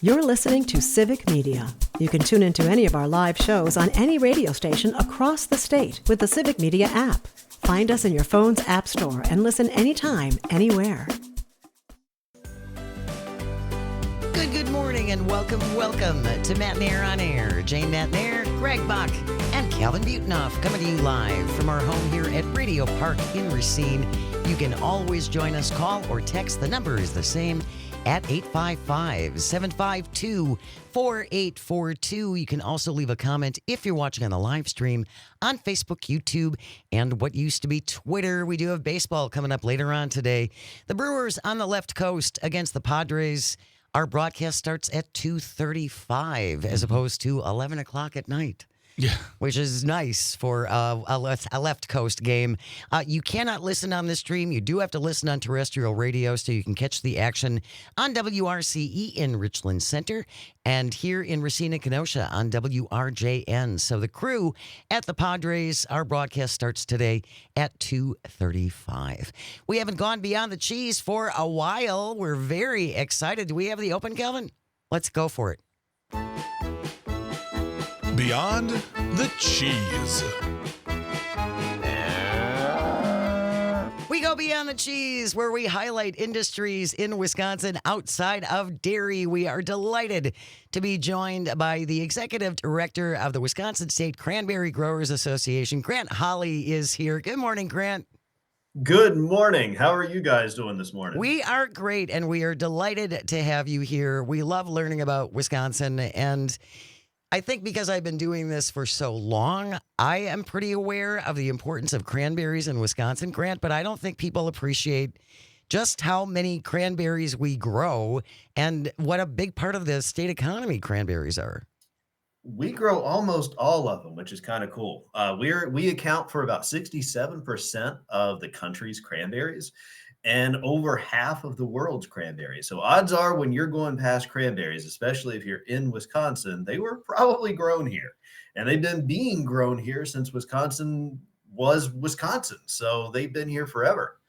You're listening to Civic Media. You can tune into any of our live shows on any radio station across the state with the Civic Media app. Find us in your phone's app store and listen anytime, anywhere. Good morning and welcome to Matt Nair on Air. Jane Matt Nair, Greg Bach, and Calvin Butenoff coming to you live from our home here at Radio Park in Racine. You can always join us, call or text. The number is the same at 855-752-4842. You can also leave a comment if you're watching on the live stream on Facebook, YouTube, and what used to be Twitter. We do have baseball coming up later on today. The Brewers on the left coast against the Padres. Our broadcast starts at 2:35 as opposed to 11 o'clock at night. Yeah, which is nice for a left coast game. You cannot listen on this stream. You do have to listen on terrestrial radio so you can catch the action on WRCE in Richland Center and here in Racine and Kenosha on WRJN. So the crew at the Padres, our broadcast starts today at 2:35. We haven't gone beyond the cheese for a while. We're very excited. Do we have the open, Calvin? Let's go for it. Beyond the Cheese. We go beyond the cheese, where we highlight industries in Wisconsin outside of dairy. We are delighted to be joined by the executive director of the Wisconsin State Cranberry Growers Association. Grant Holly is here. Good morning, Grant. Good morning. How are you guys doing this morning? We are great, and we are delighted to have you here. We love learning about Wisconsin, and I think because I've been doing this for so long, I am pretty aware of the importance of cranberries in Wisconsin, Grant, but I don't think people appreciate just how many cranberries we grow and what a big part of the state economy cranberries are. We grow almost all of them, which is kind of cool. We account for about 67% of the country's cranberries and over half of the world's cranberries. So odds are when you're going past cranberries, especially if you're in Wisconsin, they were probably grown here. And they've been being grown here since Wisconsin was Wisconsin. So they've been here forever.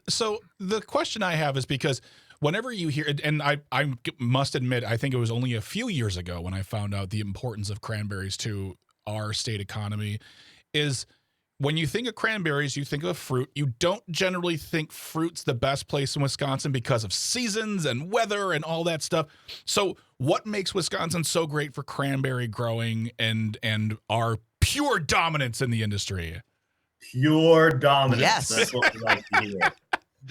So the question I have is because whenever you hear, and I must admit, I think it was only a few years ago when I found out the importance of cranberries to our state economy, is when you think of cranberries, you think of fruit. You don't generally think fruit's the best place in Wisconsin because of seasons and weather and all that stuff. So what makes Wisconsin so great for cranberry growing and our pure dominance in the industry? Pure dominance. Yes. That's what we like to hear.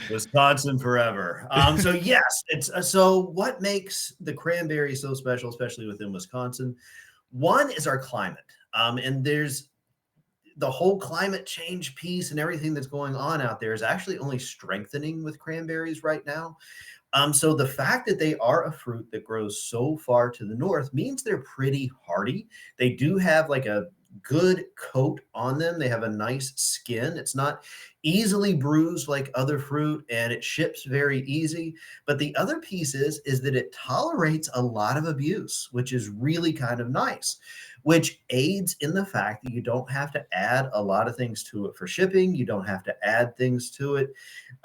Wisconsin forever. So yes, so what makes the cranberry so special, especially within Wisconsin? One is our climate. And there's the whole climate change piece and everything that's going on out there is actually only strengthening with cranberries right now. So the fact that they are a fruit that grows so far to the north means they're pretty hardy. They do have like a good coat on them. They have a nice skin. It's not easily bruised like other fruit, and it ships very easy. But the other piece is that it tolerates a lot of abuse, which is really kind of nice, which aids in the fact that you don't have to add a lot of things to it for shipping. You don't have to add things to it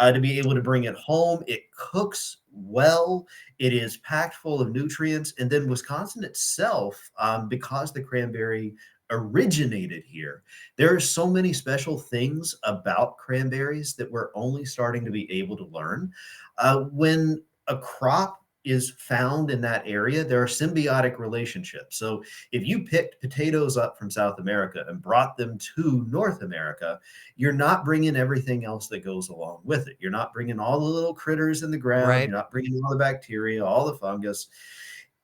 to be able to bring it home. It cooks well. It is packed full of nutrients. And then Wisconsin itself, because the cranberry originated here, there are so many special things about cranberries that we're only starting to be able to learn. When a crop is found in that area, there are symbiotic relationships. So if you picked potatoes up from South America and brought them to North America, you're not bringing everything else that goes along with it. You're not bringing all the little critters in the ground. Right. You're not bringing all the bacteria, all the fungus.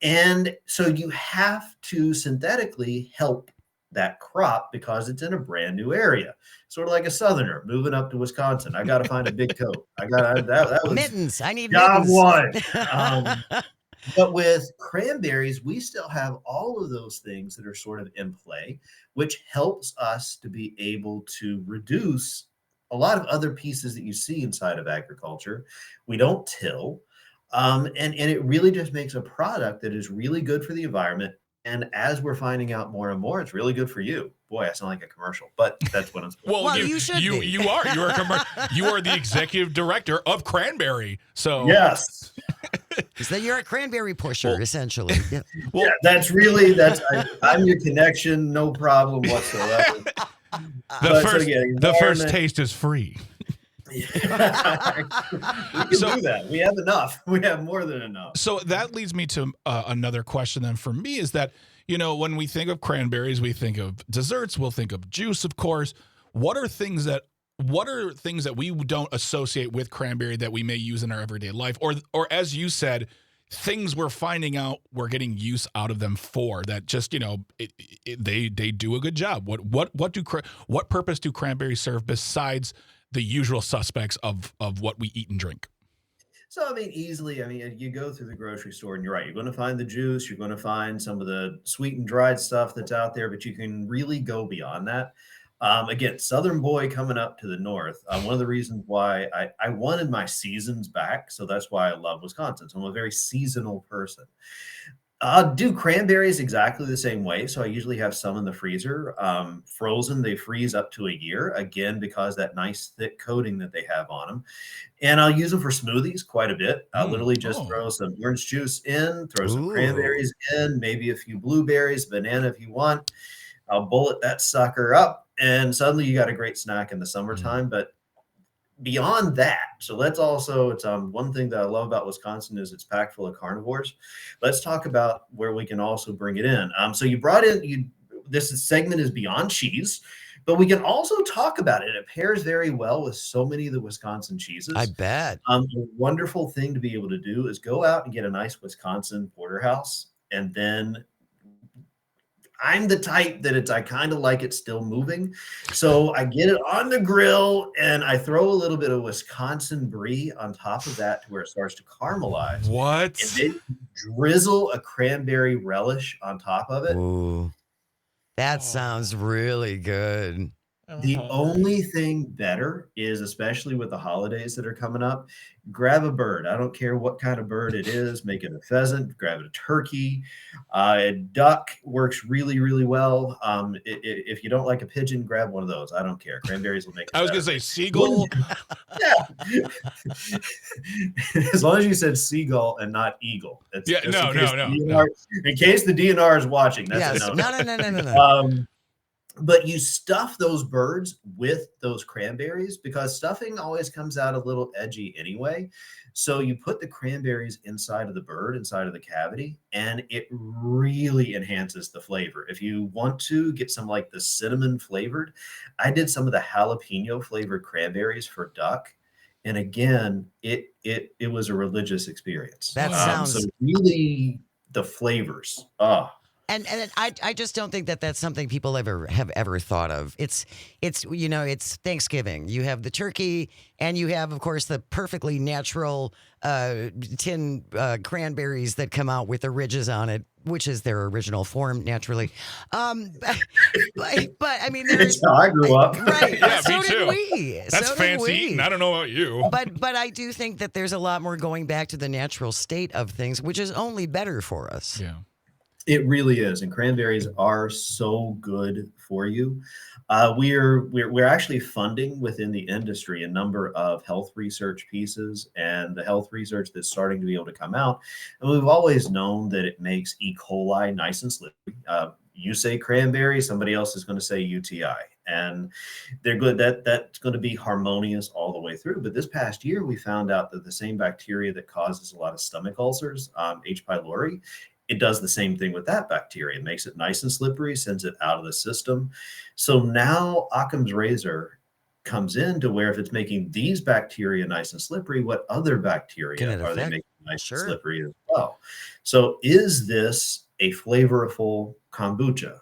And so you have to synthetically help that crop because it's in a brand new area, sort of like a Southerner moving up to Wisconsin. I got to find a big coat. That was Mittens. I need job mittens. one. But with cranberries, we still have all of those things that are sort of in play, which helps us to be able to reduce a lot of other pieces that you see inside of agriculture. We don't till, and it really just makes a product that is really good for the environment, And as we're finding out more and more, it's really good for you. Boy, I sound like a commercial, but that's what I'm supposed Well, Well, you should be. you are you are the executive director of Cranberry. So Yes. So you're a cranberry pusher, essentially. Yeah. well, Yeah, I'm your connection, no problem whatsoever. the first taste is free. We can do that. We have enough. We have more than enough. So that leads me to another question then for me is that, when we think of cranberries, we think of desserts, we'll think of juice, of course. What are things that we don't associate with cranberry that we may use in our everyday life? Or as you said, things we're finding out we're getting use out of them for that just, they do a good job. What purpose do cranberries serve besides the usual suspects of what we eat and drink? So, easily, you go through the grocery store and you're right. You're going to find the juice. You're going to find some of the sweet and dried stuff that's out there, but you can really go beyond that. Again, Southern boy coming up to the north. One of the reasons why I wanted my seasons back. So that's why I love Wisconsin. So I'm a very seasonal person. Do cranberries exactly the same way. So I usually have some in the freezer. Frozen, they freeze up to a year, again, because that nice thick coating that they have on them. And I'll use them for smoothies quite a bit. I'll literally just throw some orange juice in, throw some cranberries in, maybe a few blueberries, banana if you want. I'll bullet that sucker up, and suddenly you got a great snack in the summertime. But beyond that, so let's also, it's one thing that I love about Wisconsin is it's packed full of carnivores. Let's talk about where we can also bring it in. So you brought in, this segment is beyond cheese, but we can also talk about it. It pairs very well with so many of the Wisconsin cheeses. I bet. A wonderful thing to be able to do is go out and get a nice Wisconsin porterhouse, and then I'm the type that I kind of like it still moving. So I get it on the grill and I throw a little bit of Wisconsin brie on top of that to where it starts to caramelize. What? And then drizzle a cranberry relish on top of it. Ooh, that sounds really good. The only thing better is, especially with the holidays that are coming up, grab a bird. I don't care what kind of bird it is. Make it a pheasant, grab it a turkey. A duck works really, really well. If you don't like a pigeon, grab one of those. I don't care. Cranberries will make it I was going to say seagull. Yeah. As long as you said seagull and not eagle. Yeah, no. In case the DNR is watching. That's Yes. No. But you stuff those birds with those cranberries because stuffing always comes out a little edgy anyway. So you put the cranberries inside of the bird, inside of the cavity, and it really enhances the flavor. If you want to get some like the cinnamon flavored, I did some of the jalapeno flavored cranberries for duck. And again, it was a religious experience. That sounds so really the flavors. And I just don't think that that's something people have ever thought of. It's Thanksgiving. You have the turkey, and you have, of course, the perfectly natural tin cranberries that come out with the ridges on it, which is their original form, naturally. But I mean, that's how I grew up. Right? Yeah, so me too. did we. That's fancy eating. I don't know about you. But I do think that there's a lot more going back to the natural state of things, which is only better for us. Yeah. It really is, and cranberries are so good for you. We're actually funding within the industry a number of health research pieces, and the health research that's starting to be able to come out. And we've always known that it makes E. coli nice and slippery. You say cranberry, somebody else is going to say UTI, and they're good. That's going to be harmonious all the way through. But this past year, we found out that the same bacteria that causes a lot of stomach ulcers, H. pylori, it does the same thing with that bacteria. It makes it nice and slippery, sends it out of the system. So now Occam's razor comes in to where if it's making these bacteria nice and slippery, what other bacteria are they making nice and slippery as well? So is this a flavorful kombucha?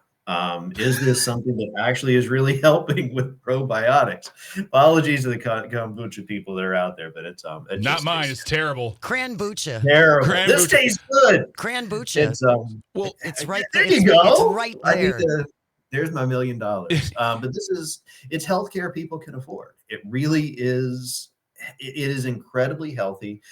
Is this something that actually is really helping with probiotics? Apologies to the kombucha people that are out there, but it's not mine. It's terrible. Cranbucha. Terrible. This tastes good. Cranbucha. It's right there. There you go. It's right there. There's my $1 million. But it's healthcare people can afford. It really is it is incredibly healthy.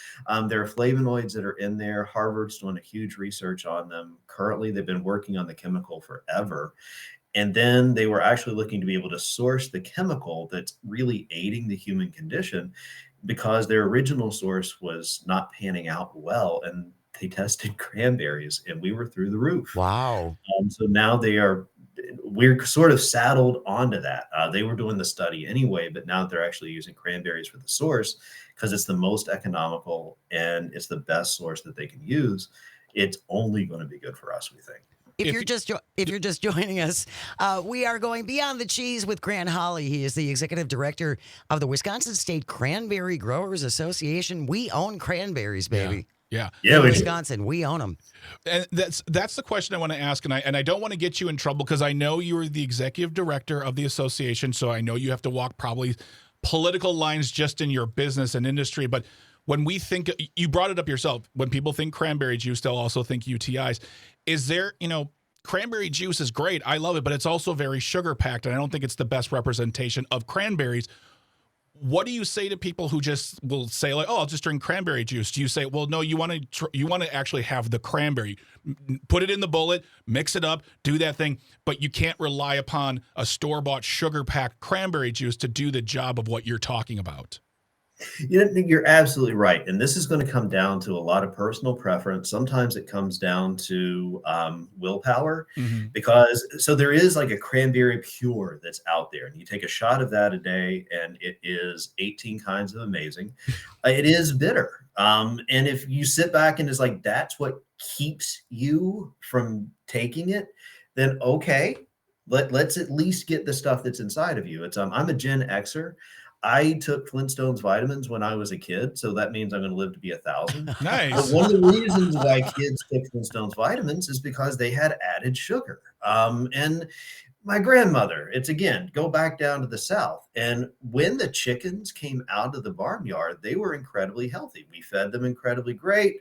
There are flavonoids that are in there. Harvard's doing a huge research on them. Currently, they've been working on the chemical forever. And then they were actually looking to be able to source the chemical that's really aiding the human condition because their original source was not panning out well. And they tested cranberries and we were through the roof. Wow. So now we're sort of saddled onto that. They were doing the study anyway, but now they're actually using cranberries for the source because it's the most economical and it's the best source that they can use. It's only going to be good for us, we think. If you're just joining us, we are going Beyond the Cheese with Grant Holly. He is the executive director of the Wisconsin State Cranberry Growers Association. We own cranberries, baby. Yeah. In Wisconsin, we own them. And that's the question I want to ask, and I don't want to get you in trouble because I know you're the executive director of the association, so I know you have to walk probably political lines just in your business and industry. But when we think, you brought it up yourself, when people think cranberry juice, they'll also think UTIs. Is there, cranberry juice is great. I love it, but it's also very sugar packed, and I don't think it's the best representation of cranberries. What do you say to people who just will say, like, "Oh, I'll just drink cranberry juice"? Do you say, "Well, no, you want to actually have the cranberry, put it in the bullet, mix it up, do that thing, but you can't rely upon a store-bought sugar-packed cranberry juice to do the job of what you're talking about"? You're absolutely right. And this is going to come down to a lot of personal preference. Sometimes it comes down to willpower because so there is like a cranberry pure that's out there. And you take a shot of that a day and it is 18 kinds of amazing. It is bitter. And if you sit back and it's like, that's what keeps you from taking it, then okay, let's at least get the stuff that's inside of you. It's I'm a Gen Xer. I took Flintstones vitamins when I was a kid, so that means I'm going to live to be 1,000. Nice. But one of the reasons why kids took Flintstones vitamins is because they had added sugar. And my grandmother, it's again, go back down to the South. And when the chickens came out of the barnyard, they were incredibly healthy. We fed them incredibly great.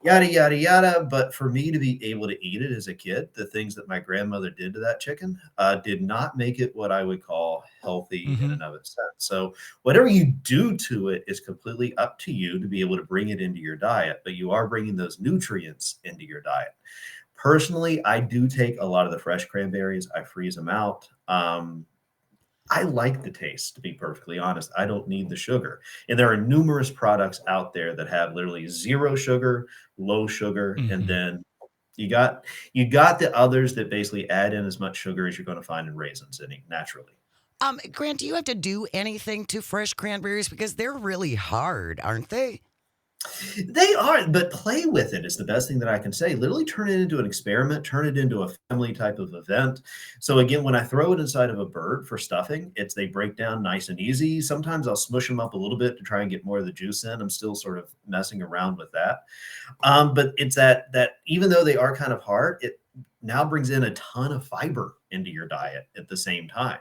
Yada, yada, yada. But for me to be able to eat it as a kid, the things that my grandmother did to that chicken did not make it what I would call healthy in and of itself. So whatever you do to it is completely up to you to be able to bring it into your diet, but you are bringing those nutrients into your diet. Personally, I do take a lot of the fresh cranberries. I freeze them out. I like the taste, to be perfectly honest. I don't need the sugar. And there are numerous products out there that have literally zero sugar, low sugar, and then you got the others that basically add in as much sugar as you're going to find in raisins naturally. Grant, do you have to do anything to fresh cranberries? Because they're really hard, aren't they? They are, but play with it is the best thing that I can say. Literally turn it into an experiment, turn it into a family type of event. So again, when I throw it inside of a bird for stuffing, they break down nice and easy. Sometimes I'll smush them up a little bit to try and get more of the juice in. I'm still sort of messing around with that. But it's that even though they are kind of hard, it now brings in a ton of fiber into your diet at the same time.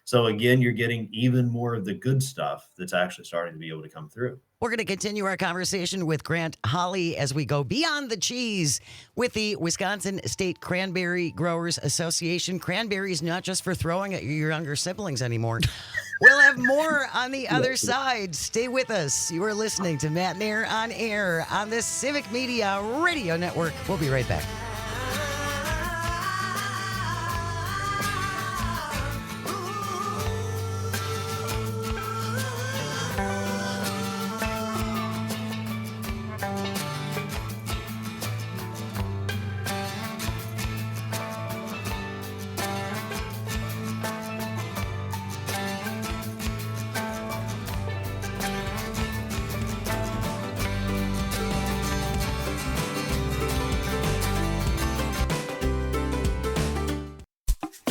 So again, you're getting even more of the good stuff that's actually starting to be able to come through. We're going to continue our conversation with Grant Holly as we go Beyond the Cheese with the Wisconsin State Cranberry Growers Association. Cranberries not just for throwing at your younger siblings anymore. We'll have more on the other side. Stay with us. You are listening to Matt Nair on Air on the Civic Media Radio Network. We'll be right back.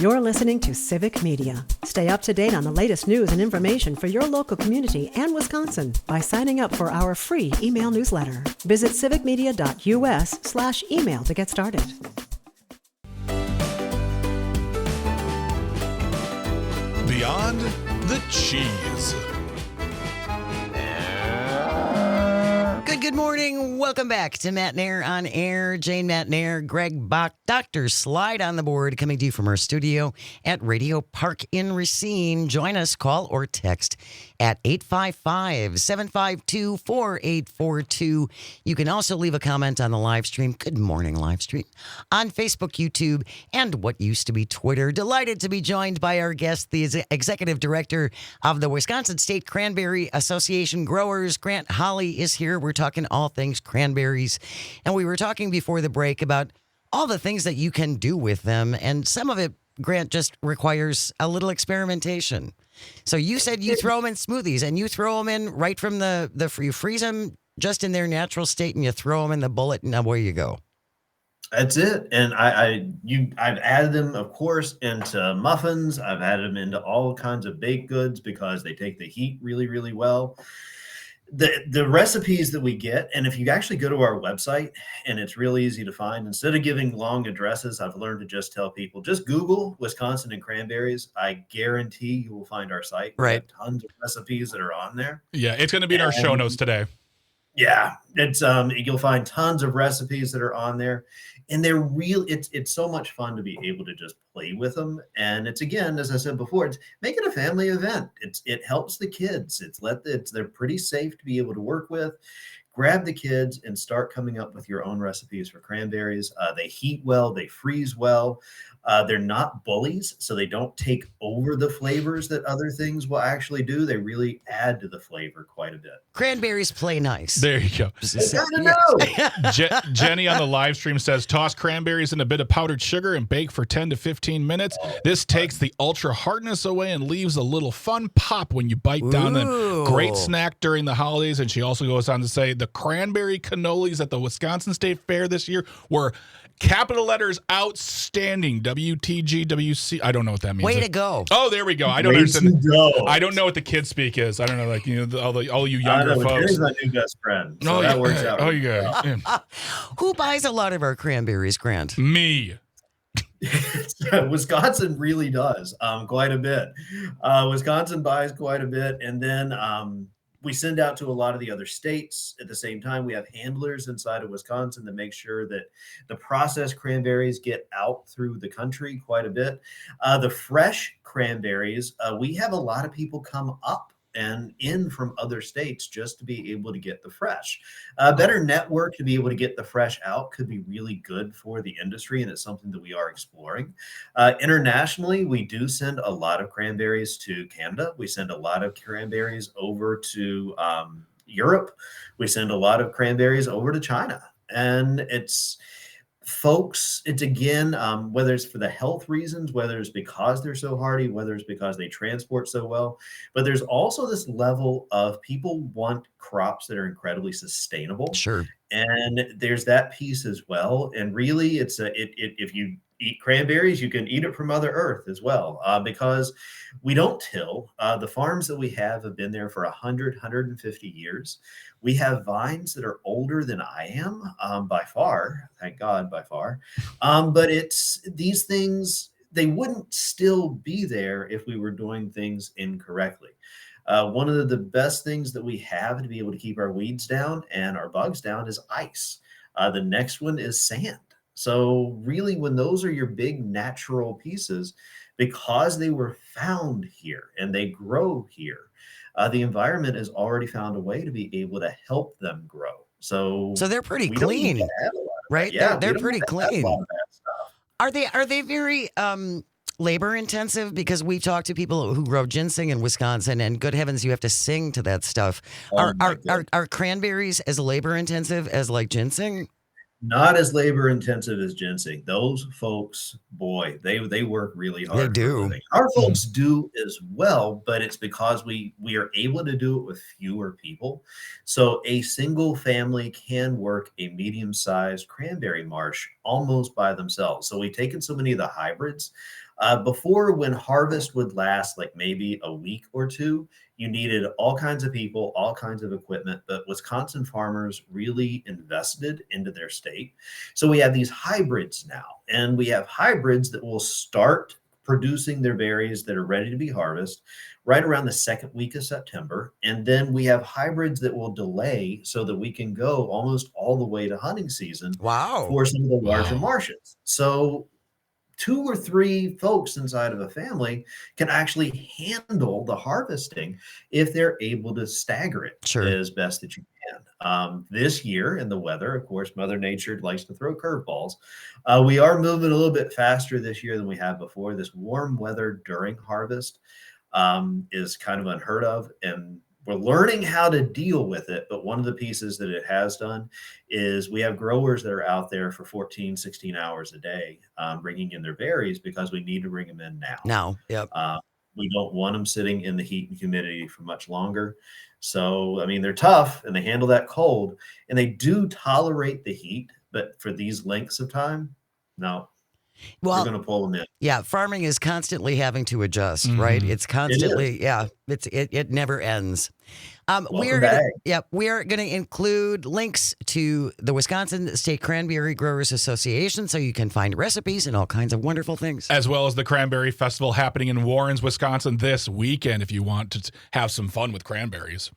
You're listening to Civic Media. Stay up to date on the latest news and information for your local community and Wisconsin by signing up for our free email newsletter. Visit civicmedia.us/email to get started. Beyond the Cheese. good morning. Welcome back to Matt Nair on Air. Jane Matt Nair, Greg Bach, Dr. Slide on the board, coming to you from our studio at Radio Park in Racine. Join us, call or text at 855-752-4842. You can also leave a comment on the live stream. Good morning, live stream on Facebook, YouTube, and what used to be Twitter. Delighted to be joined by our guest, the executive director of the Wisconsin State Cranberry Association Growers. Grant Holly is here. We're talking all things cranberries. And we were talking before the break about all the things that you can do with them. And some of it, Grant, just requires a little experimentation. So you said you throw them in smoothies, and you throw them in right from you freeze them just in their natural state, and you throw them in the bullet, and away you go. That's it. And I've added them, of course, into muffins. I've added them into all kinds of baked goods because they take the heat really, really well. The recipes that we get, and if you actually go to our website, and it's really easy to find, instead of giving long addresses, I've learned to just tell people, just Google Wisconsin and cranberries. I guarantee you will find our site. Right. We have tons of recipes that are on there. Yeah, it's going to be in our show notes today. Yeah, it's you'll find tons of recipes that are on there, and they're real. It's so much fun to be able to just play with them. And it's, again, as I said before, it's make it a family event. It helps the kids. They're pretty safe to be able to work with. Grab the kids and start coming up with your own recipes for cranberries. They heat well, they freeze well. They're not bullies, so they don't take over the flavors that other things will actually do. They really add to the flavor quite a bit. Cranberries play nice. There you go. Jenny on the live stream says, toss cranberries in a bit of powdered sugar and bake for 10 to 15 minutes. This takes the ultra hardness away and leaves a little fun pop when you bite down them. Great snack during the holidays. And she also goes on to say the cranberry cannolis at the Wisconsin State Fair this year were capital letters outstanding. WTGWC. I don't know what that means. Way to go. Oh, there we go. I don't understand. I don't know what the kid speak is. I don't know, like, all you younger folks. Here's my new best friend. So that works out. Oh, yeah. Who buys a lot of our cranberries, Grant? Me. Wisconsin really does quite a bit. Wisconsin buys quite a bit, and then we send out to a lot of the other states. At the same time, we have handlers inside of Wisconsin that make sure that the processed cranberries get out through the country quite a bit. The fresh cranberries, we have a lot of people come up and in from other states just to be able to get the fresh. Better network to be able to get the fresh out could be really good for the industry, and it's something that we are exploring. Internationally, we do send a lot of cranberries to Canada. We send a lot of cranberries over to Europe. We send a lot of cranberries over to China. And it's again, whether it's for the health reasons, whether it's because they're so hardy, whether it's because they transport so well, but there's also this level of people want crops that are incredibly sustainable. Sure. And there's that piece as well. And really, if you eat cranberries, you can eat it from Mother Earth as well, because we don't till. The farms that we have been there for 100, 150 years. We have vines that are older than I am, by far, thank God, by far. But these things, they wouldn't still be there if we were doing things incorrectly. One of the best things that we have to be able to keep our weeds down and our bugs down is ice. The next one is sand. So really, when those are your big natural pieces, because they were found here and they grow here, the environment has already found a way to be able to help them grow. So they're pretty clean, right? Yeah, they're pretty clean. Are they very labor intensive? Because we've talked to people who grow ginseng in Wisconsin, and good heavens, you have to sing to that stuff. Are cranberries as labor intensive as like ginseng? Not as labor intensive as ginseng. Those folks, boy, they work really hard. They do. Our folks do as well, but it's because we are able to do it with fewer people. So a single family can work a medium-sized cranberry marsh almost by themselves. So we've taken so many of the hybrids. Before, when harvest would last like maybe a week or two, you needed all kinds of people, all kinds of equipment, but Wisconsin farmers really invested into their state. So we have these hybrids now, and we have hybrids that will start producing their berries that are ready to be harvested right around the second week of September. And then we have hybrids that will delay so that we can go almost all the way to hunting season Wow. for some of the larger Wow. marshes. So 2 or 3 folks inside of a family can actually handle the harvesting if they're able to stagger it Sure. as best that you can. This year in the weather, of course, Mother Nature likes to throw curveballs. We are moving a little bit faster this year than we have before. This warm weather during harvest is kind of unheard of, and we're learning how to deal with it. But one of the pieces that it has done is we have growers that are out there for 14, 16 hours a day bringing in their berries because we need to bring them in now. Now, yep. We don't want them sitting in the heat and humidity for much longer. So, I mean, they're tough and they handle that cold and they do tolerate the heat. But for these lengths of time, no, we're Well, going to pull them in. yeah, farming is constantly having to adjust, right? It's constantly, it never ends. Welcome back. We are going to include links to the Wisconsin State Cranberry Growers Association so you can find recipes and all kinds of wonderful things. As well as the Cranberry Festival happening in Warrens, Wisconsin this weekend if you want to have some fun with cranberries.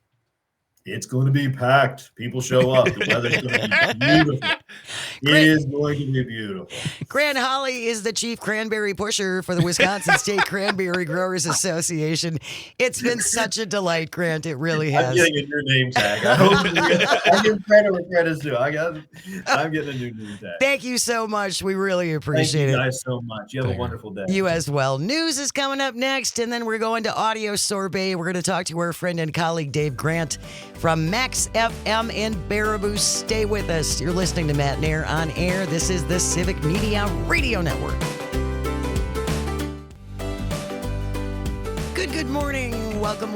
It's going to be packed. People show up. The weather's going to be beautiful. It is going to be beautiful. Grant Holly is the chief cranberry pusher for the Wisconsin State Cranberry Growers Association. It's been such a delight, Grant. It really has. I'm getting a new name tag. I give credit where credit's due. I'm getting a new name tag. Thank you so much. We really appreciate Thank you it. guys so much. You have a wonderful day. You as well. News is coming up next, and then we're going to Audio Sorbet. We're going to talk to our friend and colleague Dave Grant from Max FM in Baraboo. Stay with us. You're listening to Matt Nair on air. This is the Civic Media Radio Network. Good morning. Welcome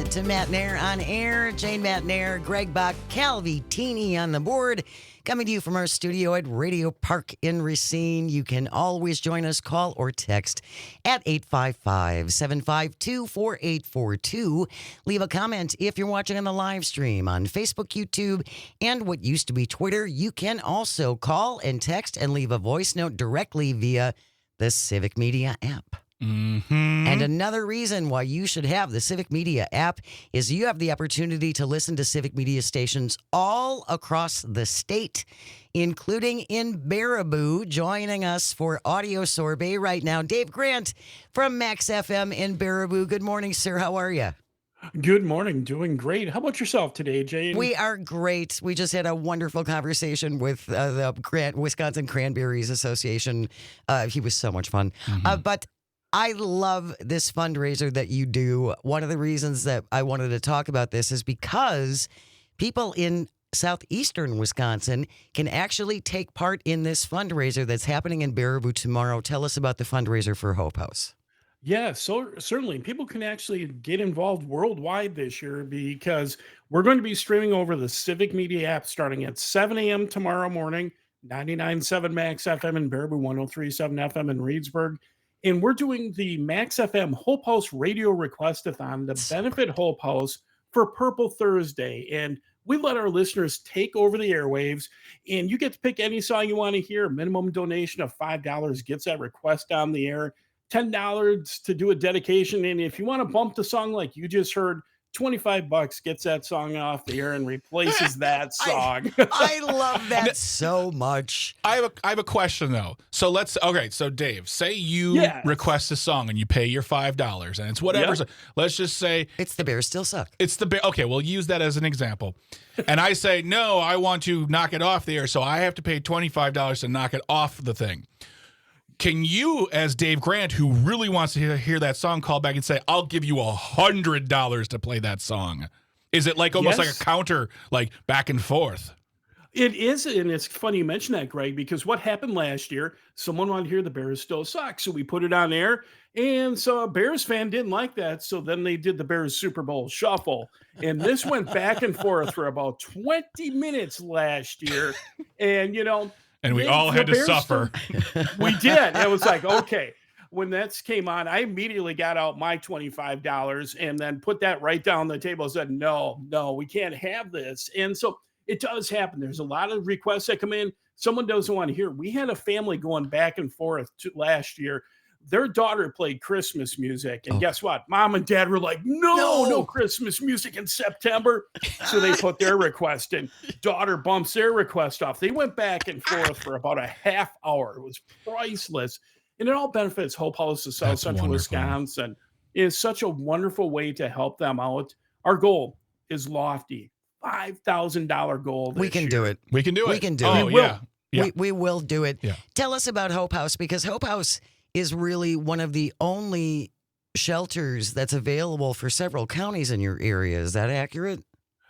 to Matt Nair on air. Jane Matt Nair, Greg Bach, Calvi Teeny on the board. Coming to you from our studio at Radio Park in Racine. You can always join us, call or text at 855-752-4842. Leave a comment if you're watching on the live stream on Facebook, YouTube, and what used to be Twitter. You can also call and text and leave a voice note directly via the Civic Media app. Mm-hmm. And another reason why you should have the Civic Media app is you have the opportunity to listen to Civic Media stations all across the state, including in Baraboo. Joining us for Audio Sorbet right now, Dave Grant from Max FM in Baraboo. Good morning, sir. How are you? Good morning. Doing great. How about yourself today, Jane? We are great. We just had a wonderful conversation with the Wisconsin Cranberries Association. He was so much fun. But I love this fundraiser that you do. One of the reasons that I wanted to talk about this is because people in southeastern Wisconsin can actually take part in this fundraiser that's happening in Baraboo tomorrow. Tell us about the fundraiser for Hope House. Yeah, so certainly people can actually get involved worldwide this year because we're going to be streaming over the Civic Media app starting at 7 a.m. tomorrow morning, 99.7 Max FM in Baraboo, 103.7 FM in Reedsburg. And we're doing the Max FM Hope House Radio Request-a-thon to benefit Hope House for Purple Thursday. And we let our listeners take over the airwaves, and you get to pick any song you want to hear. Minimum donation of $5 gets that request on the air. $10 to do a dedication. And if you want to bump the song like you just heard, $25 gets that song off the air and replaces that song. I love that so much. I have a question though. So so Dave, say you request a song and you pay your $5 and it's whatever. Yep. So let's just say it's The Bears Still Suck. It's the Bear. Okay, we'll use that as an example. And I say, no, I want to knock it off the air, so I have to pay $25 to knock it off the thing. Can you, as Dave Grant, who really wants to hear that song, call back and say, I'll give you $100 to play that song? Is it like almost like a counter, like back and forth? It is, and it's funny you mention that, Greg, because what happened last year, someone wanted to hear The Bears Still Suck, so we put it on air, and so a Bears fan didn't like that, so then they did the Bears Super Bowl Shuffle, and this went back and forth for about 20 minutes last year, and, and we all had to suffer. We did. It was like, okay. When that came on, I immediately got out my $25 and then put that right down the table and said, no, we can't have this. And so it does happen. There's a lot of requests that come in. Someone doesn't want to hear. We had a family going back and forth last year. their daughter played Christmas music. And Oh. guess what? Mom and dad were like, no Christmas music in September. So they put their request in. Daughter bumps their request off. They went back and forth for about a half hour. It was priceless. And it all benefits Hope House of South That's Central wonderful. Wisconsin. It's such a wonderful way to help them out. Our goal is lofty. $5,000 goal. We can do it. We can do it. We can do Oh, it. yeah. Yeah. We will do it. Yeah. Tell us about Hope House, because Hope House is really one of the only shelters that's available for several counties in your area. Is that accurate?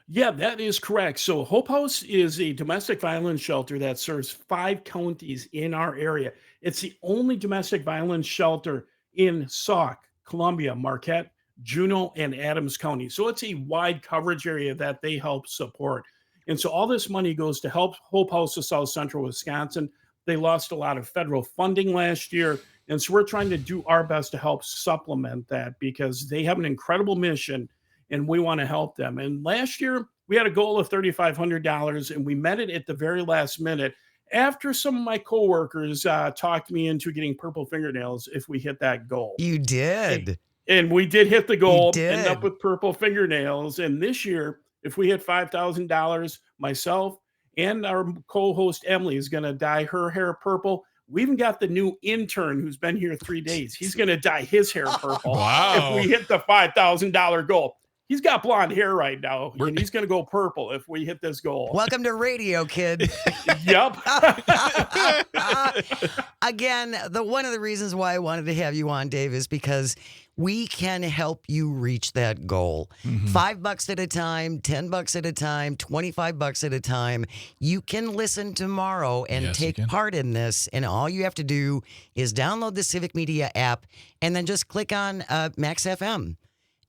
Yeah, that is correct. So Hope House is a domestic violence shelter that serves 5 counties in our area. It's the only domestic violence shelter in Sauk, Columbia, Marquette, Juneau, and Adams County. So it's a wide coverage area that they help support. And so all this money goes to help Hope House of South Central Wisconsin. They lost a lot of federal funding last year. And so we're trying to do our best to help supplement that, because they have an incredible mission and we want to help them. And last year we had a goal of $3,500 and we met it at the very last minute after some of my coworkers talked me into getting purple fingernails if we hit that goal. You did. And we did hit the goal, You end up did. with purple fingernails. And this year, if we hit $5,000, myself and our co-host Emily is going to dye her hair purple. We even got the new intern who's been here 3 days. He's going to dye his hair purple Wow. if we hit the $5,000 goal. He's got blonde hair right now, and he's going to go purple if we hit this goal. Welcome to radio, kid. Yep. Again, one of the reasons why I wanted to have you on, Dave, is because we can help you reach that goal. $5 at a time, $10 at a time, $25 at a time. You can listen tomorrow and Yes, you take can. part in this. And all you have to do is download the Civic Media app and then just click on Max FM.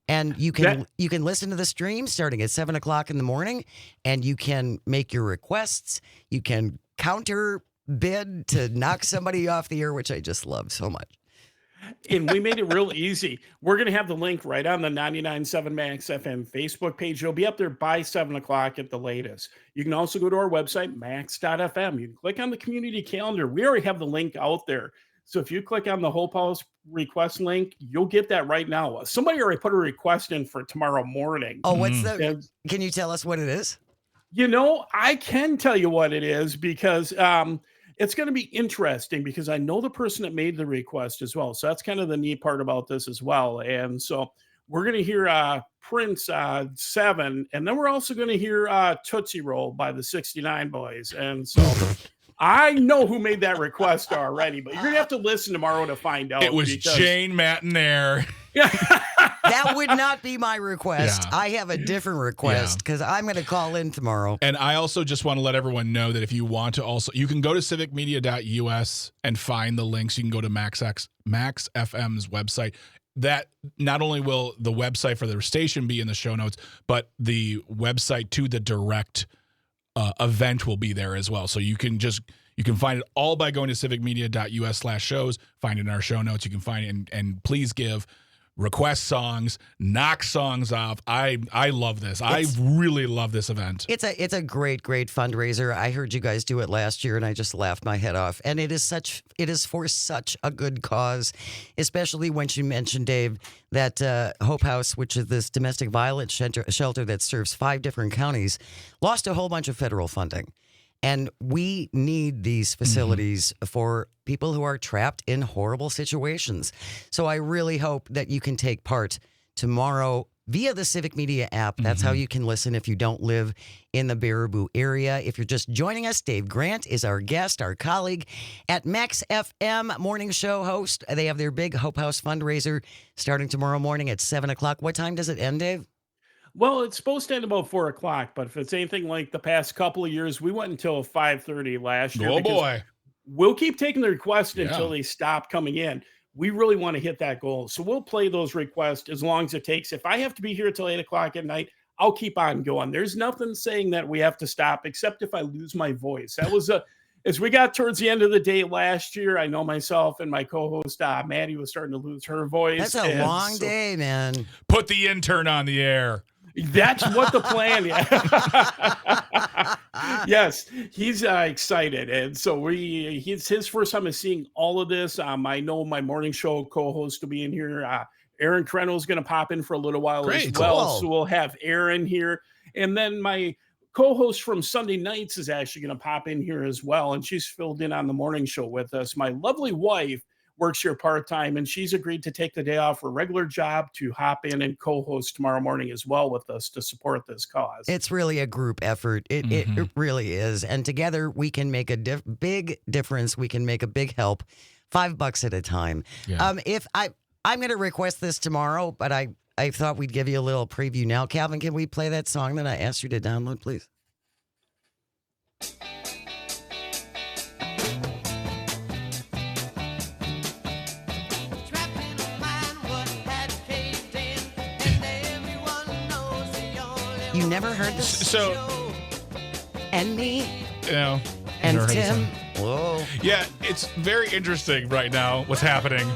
And you can listen to the stream starting at 7 o'clock in the morning, and you can make your requests. You can counter bid to knock somebody off the air, which I just love so much. And we made it real easy. We're going to have the link right on the 99.7 Max FM Facebook page. It'll be up there by 7 o'clock at the latest. You can also go to our website, max.fm. You can click on the community calendar. We already have the link out there. So if you click on the Hope House request link, you'll get that right now. Somebody already put a request in for tomorrow morning. Oh, what's the? And, Can you tell us what it is? you know, I can tell you what it is, because it's going to be interesting, because I know the person that made the request as well. So that's kind of the neat part about this as well. And so we're going to hear Prince 7, and then we're also going to hear Tootsie Roll by the 69 Boys. And so I know who made that request already, but you're going to have to listen tomorrow to find out. It was Jane Matinaire. That would not be my request. Yeah. I have a different request because I'm going to call in tomorrow. And I also just want to let everyone know that if you want to also, you can go to civicmedia.us and find the links. You can go to Max FM's website. That not only will the website for their station be in the show notes, but the website to the direct event will be there as well. So you can find it all by going to civicmedia.us/shows, find it in our show notes. You can find it and please give request songs, knock songs off. I love this. I really love this event. It's a great fundraiser. I heard you guys do it last year and I just laughed my head off. And it is for such a good cause, especially when you mentioned, Dave, that Hope House, which is this domestic violence shelter that serves 5 different counties, lost a whole bunch of federal funding. And we need these facilities for people who are trapped in horrible situations. So I really hope that you can take part tomorrow via the Civic Media app. That's how you can listen if you don't live in the Baraboo area. If you're just joining us, Dave Grant is our guest, our colleague at Max FM morning show host. They have their big Hope House fundraiser starting tomorrow morning at 7 o'clock. What time does it end, Dave? Well, it's supposed to end about 4 o'clock, but if it's anything like the past couple of years, we went until 5:30 last year. Oh boy. We'll keep taking the requests Yeah. until they stop coming in. We really want to hit that goal. So we'll play those requests as long as it takes. If I have to be here till 8 o'clock at night, I'll keep on going. There's nothing saying that we have to stop, except if I lose my voice. That was as we got towards the end of the day last year, I know myself and my co-host, Maddie, was starting to lose her voice. That's a long day, man. Put the intern on the air. That's what the plan is. Yes, he's excited. And so it's his first time of seeing all of this. I know my morning show co-host will be in here. Aaron Crennel is going to pop in for a little while as Great, well. cool. So we'll have Aaron here. And then my co-host from Sunday nights is actually going to pop in here as well. And she's filled in on the morning show with us. My lovely wife works here part-time, and she's agreed to take the day off her regular job to hop in and co-host tomorrow morning as well with us to support this cause. It's really a group effort. It really is. And together we can make a big difference. We can make a big help. $5 at a time. Yeah. I'm going to request this tomorrow, but I thought we'd give you a little preview now. Calvin, can we play that song that I asked you to download, please? You never heard this? So, And me you know, and never heard this Tim. song. Whoa. Yeah, it's very interesting right now what's happening.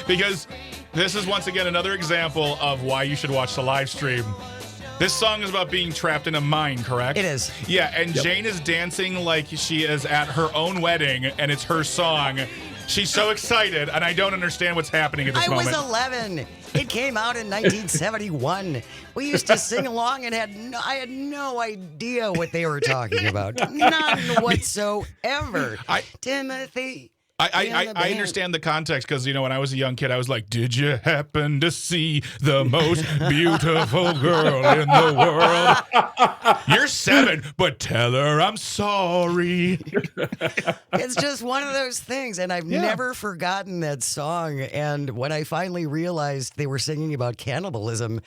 Because this is once again another example of why you should watch the live stream. This song is about being trapped in a mine, correct? It is. Yeah, and Jane is dancing like she is at her own wedding, and it's her song. She's so excited, and I don't understand what's happening at this I moment. was 11. It came out in 1971. We used to sing along and I had no idea what they were talking about. None whatsoever. Timothy. I understand the context because, when I was a young kid, I was like, did you happen to see the most beautiful girl in the world? You're 7, but tell her I'm sorry. It's just one of those things, and I've never forgotten that song. And when I finally realized they were singing about cannibalism,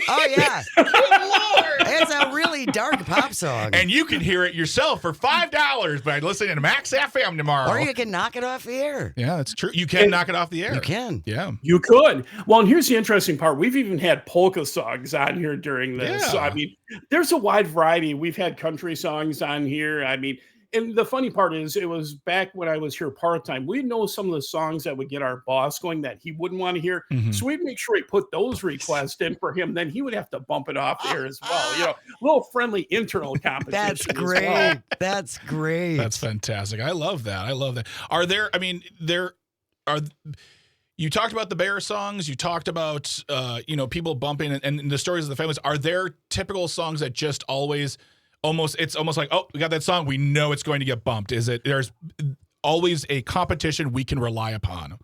oh yeah, it's a really dark pop song. And you can hear it yourself for $5 by listening to Max FM tomorrow. Or you can knock it off the air. Yeah, that's true. You can knock it off the air. You can. Yeah. You could. Well, and here's the interesting part. We've even had polka songs on here during this. Yeah. So, I mean, there's a wide variety. We've had country songs on here. I mean, and the funny part is it was back when I was here part-time. We know some of the songs that would get our boss going that he wouldn't want to hear. Mhm. So we'd make sure he put those requests in for him. Then he would have to bump it off there as well. A little friendly internal competition. That's as great. well. That's great. That's fantastic. I love that. You talked about the bear songs. You talked about, people bumping and the stories of the families. Are there typical songs that just always it's almost like, oh, we got that song. We know it's going to get bumped. There's always a competition we can rely upon?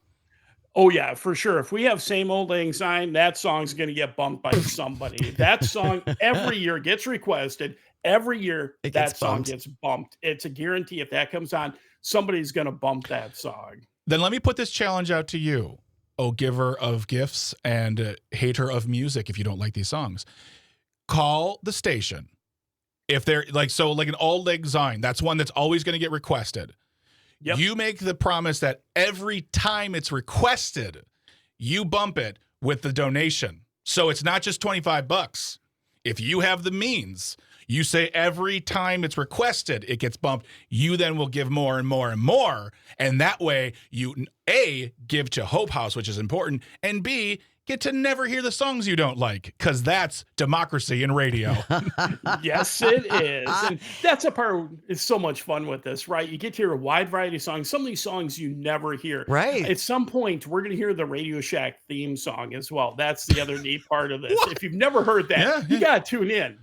Oh, yeah, for sure. If we have Same Old Lang Syne, that song's going to get bumped by somebody. That song every year gets requested. Every year, that song gets bumped. It's a guarantee. If that comes on, somebody's going to bump that song. Then let me put this challenge out to you, oh giver of gifts and hater of music, if you don't like these songs. Call the station. If they're like an Auld Lang Syne, that's one that's always going to get requested. Yep. You make the promise that every time it's requested, you bump it with the donation. So it's not just $25. If you have the means, you say every time it's requested, it gets bumped. You then will give more and more and more. And that way you, A, give to Hope House, which is important, and B, get to never hear the songs you don't like, because that's democracy in radio. Yes, it is. And that's a part it's so much fun with this, right? You get to hear a wide variety of songs. Some of these songs you never hear. Right. At some point, we're going to hear the Radio Shack theme song as well. That's the other neat part of this. If you've never heard that, you got to tune in.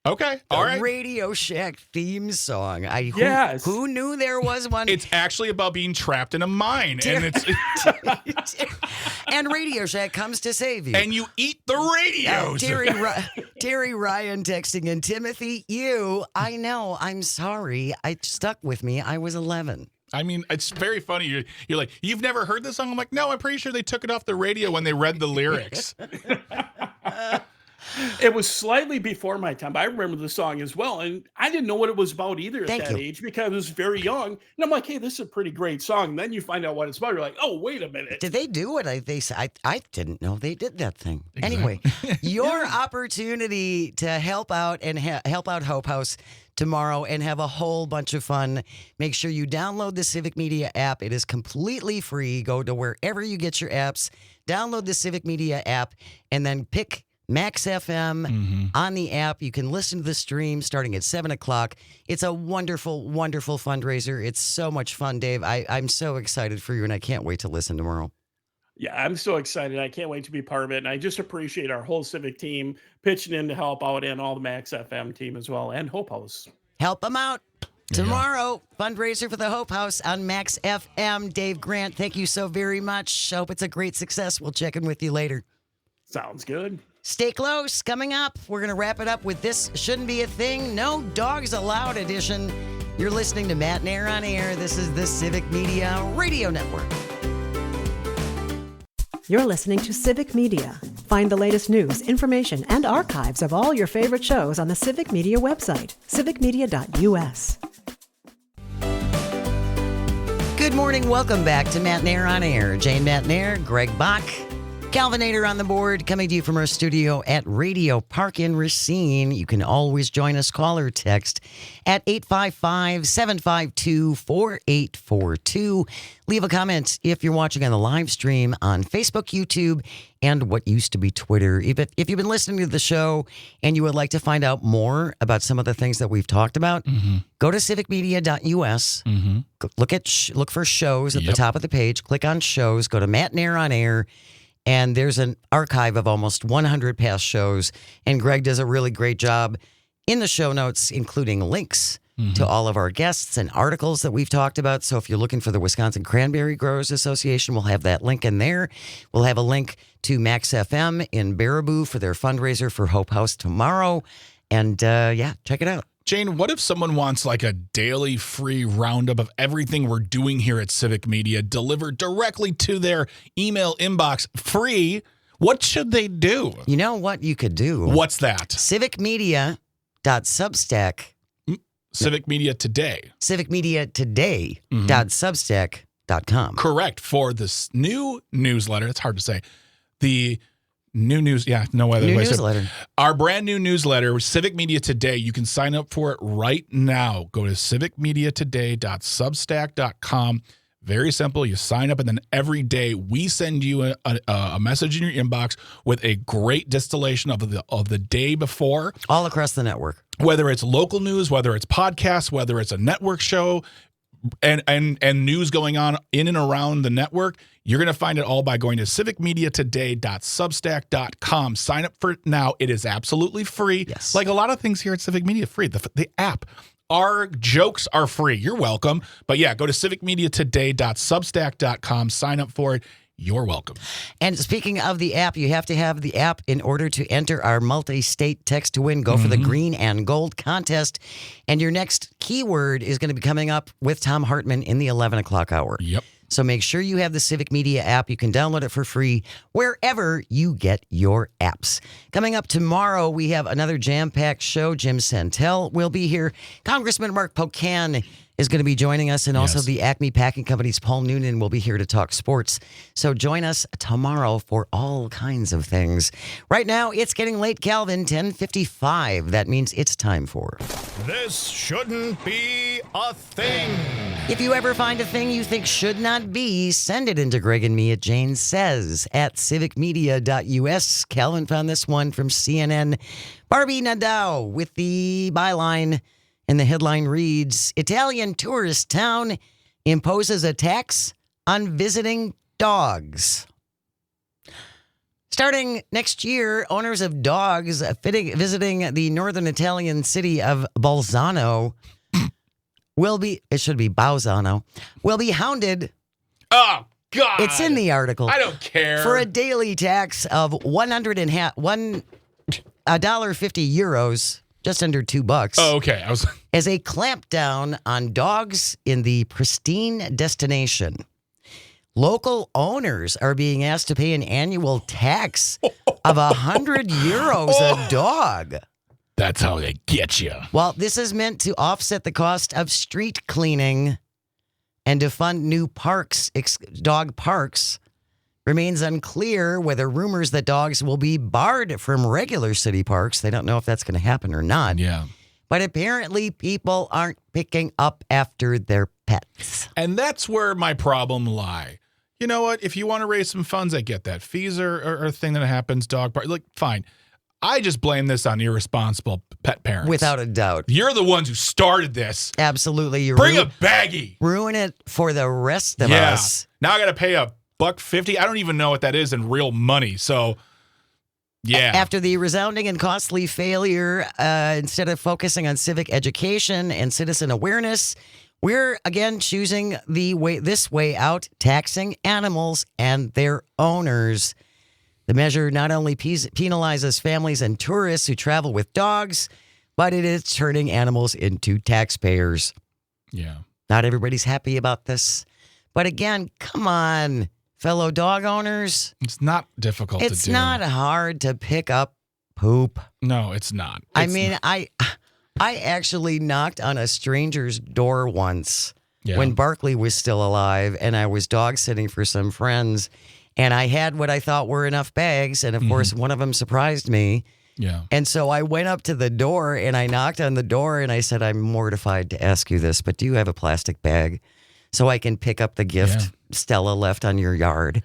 Okay. All right. Radio Shack theme song. Yes. Who knew there was one? It's actually about being trapped in a mine, and it's and Radio Shack comes to save you. and you eat the radios. Terry Ryan texting in, Timothy, I know, I'm sorry. It stuck with me. I was 11. I mean, it's very funny. You're like, you've never heard this song? I'm like, no, I'm pretty sure they took it off the radio when they read the lyrics. It was slightly before my time. I remember the song as well. And I didn't know what it was about either at that age because I was very young. And I'm like, hey, this is a pretty great song. And then you find out what it's about. You're like, oh, wait a minute. Did they do what they said? I didn't know they did that thing. Exactly. Anyway, your opportunity to help out and help out Hope House tomorrow and have a whole bunch of fun. Make sure you download the Civic Media app. It is completely free. Go to wherever you get your apps, download the Civic Media app, and then pick Max FM on the app. You can listen to the stream starting at 7 o'clock. It's a wonderful, wonderful fundraiser. It's so much fun, Dave. I'm so excited for you, and I can't wait to listen tomorrow. Yeah, I'm so excited. I can't wait to be part of it. And I just appreciate our whole Civic team pitching in to help out, and all the Max FM team as well, and Hope House. Help them out. Tomorrow, fundraiser for the Hope House on Max FM. Dave Grant, thank you so very much. Hope it's a great success. We'll check in with you later. Sounds good. Stay close. Coming up, we're going to wrap it up with This Shouldn't Be a Thing. No Dogs Allowed edition. You're listening to Matt and Air on Air. This is the Civic Media Radio Network. You're listening to Civic Media. Find the latest news, information, and archives of all your favorite shows on the Civic Media website, civicmedia.us. Good morning. Welcome back to Matt and Air on Air. Jane Matt and Air, Greg Bach, Calvinator on the board, coming to you from our studio at Radio Park in Racine. You can always join us, call or text at 855-752-4842. Leave a comment if you're watching on the live stream on Facebook, YouTube, and what used to be Twitter. If you've been listening to the show and you would like to find out more about some of the things that we've talked about, go to civicmedia.us. Look for shows at the top of the page. Click on shows. Go to Matt and Air on Air. And there's an archive of almost 100 past shows. And Greg does a really great job in the show notes, including links to all of our guests and articles that we've talked about. So if you're looking for the Wisconsin Cranberry Growers Association, we'll have that link in there. We'll have a link to Max FM in Baraboo for their fundraiser for Hope House tomorrow. And check it out. Jane, what if someone wants like a daily free roundup of everything we're doing here at Civic Media delivered directly to their email inbox free? What should they do? You know what you could do? What's that? Civicmedia.substack. Civic Media Today. Civicmedia today.substack.com. Correct. For this new newsletter, it's hard to say. The new news, no other New way. newsletter. Our brand new newsletter, Civic Media Today. You can sign up for it right now. Go to civicmediatoday.substack.com. Very simple. You sign up, and then every day we send you a message in your inbox with a great distillation of the day before. All across the network. Whether it's local news, whether it's podcasts, whether it's a network show, and news going on in and around the network, you're going to find it all by going to civicmediatoday.substack.com. Sign up for it now. It is absolutely free. Yes. Like a lot of things here at Civic Media, free. The app. Our jokes are free. You're welcome. But yeah, go to civicmediatoday.substack.com. Sign up for it. You're welcome. And speaking of the app, you have to have the app in order to enter our multi-state text to win. Go for the green and gold contest. And your next keyword is going to be coming up with Tom Hartman in the 11 o'clock hour. Yep. So make sure you have the Civic Media app. You can download it for free wherever you get your apps. Coming up tomorrow, we have another jam-packed show. Jim Santel will be here. Congressman Mark Pocan is going to be joining us, and also the Acme Packing Company's Paul Noonan will be here to talk sports. So join us tomorrow for all kinds of things. Right now, it's getting late, Calvin, 10:55. That means it's time for This Shouldn't Be a Thing. If you ever find a thing you think should not be, send it into Greg and me at Jane Says at civicmedia.us. Calvin found this one from CNN. Barbie Nadal with the byline, and the headline reads, Italian tourist town imposes a tax on visiting dogs. Starting next year, owners of dogs visiting the northern Italian city of Bolzano will be hounded. Oh, God. It's in the article. I don't care. For a daily tax of €1.50, just under $2. Oh, okay. As a clampdown on dogs in the pristine destination. Local owners are being asked to pay an annual tax of €100 a dog. That's how they get you. Well, this is meant to offset the cost of street cleaning and to fund new parks, dog parks. Remains unclear whether rumors that dogs will be barred from regular city parks. They don't know if that's going to happen or not. Yeah. But apparently people aren't picking up after their pets. And that's where my problem lie. You know what? If you want to raise some funds, I get that. Fees are a thing that happens. Dog park, like, fine. I just blame this on irresponsible pet parents. Without a doubt. You're the ones who started this. Absolutely. You Bring a baggie. Ruin it for the rest of us. Now I got to pay $1.50. I don't even know what that is in real money. So, yeah. After the resounding and costly failure, instead of focusing on civic education and citizen awareness, we're again choosing this way out, taxing animals and their owners. The measure not only penalizes families and tourists who travel with dogs, but it is turning animals into taxpayers. Yeah. Not everybody's happy about this. But again, come on, fellow dog owners. It's not difficult to do. It's not hard to pick up poop. No, it's not. I actually knocked on a stranger's door once when Barkley was still alive, and I was dog sitting for some friends. And I had what I thought were enough bags. And of course, one of them surprised me. Yeah. And so I went up to the door and I knocked on the door and I said, I'm mortified to ask you this, but do you have a plastic bag so I can pick up the gift Stella left on your yard?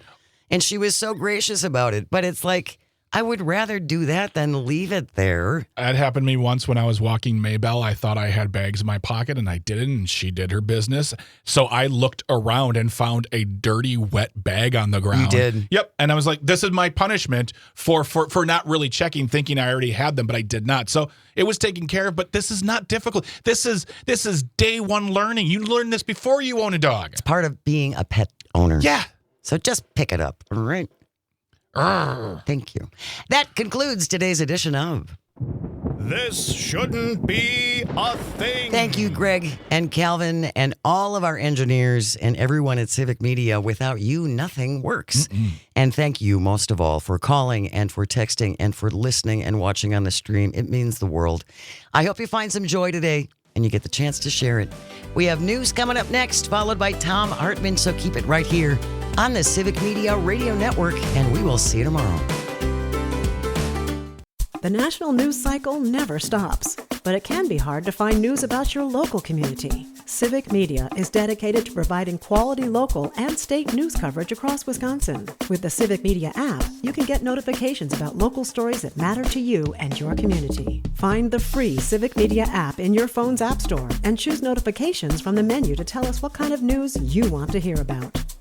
And she was so gracious about it. But it's like, I would rather do that than leave it there. That happened to me once when I was walking Maybell. I thought I had bags in my pocket and I didn't, and she did her business. So I looked around and found a dirty, wet bag on the ground. You did? Yep. And I was like, this is my punishment for not really checking, thinking I already had them, but I did not. So it was taken care of, but this is not difficult. This is day one learning. You learn this before you own a dog. It's part of being a pet owner. Yeah. So just pick it up, all right? Thank you. That concludes today's edition of This Shouldn't Be a Thing. Thank you, Greg and Calvin and all of our engineers and everyone at Civic Media. Without you, nothing works. And thank you most of all for calling and for texting and for listening and watching on the stream. It means the world. I hope you find some joy today and you get the chance to share it. We have news coming up next, followed by Tom Hartman, so keep it right here on the Civic Media Radio Network, and we will see you tomorrow. The national news cycle never stops, but it can be hard to find news about your local community. Civic Media is dedicated to providing quality local and state news coverage across Wisconsin. With the Civic Media app, you can get notifications about local stories that matter to you and your community. Find the free Civic Media app in your phone's app store and choose notifications from the menu to tell us what kind of news you want to hear about.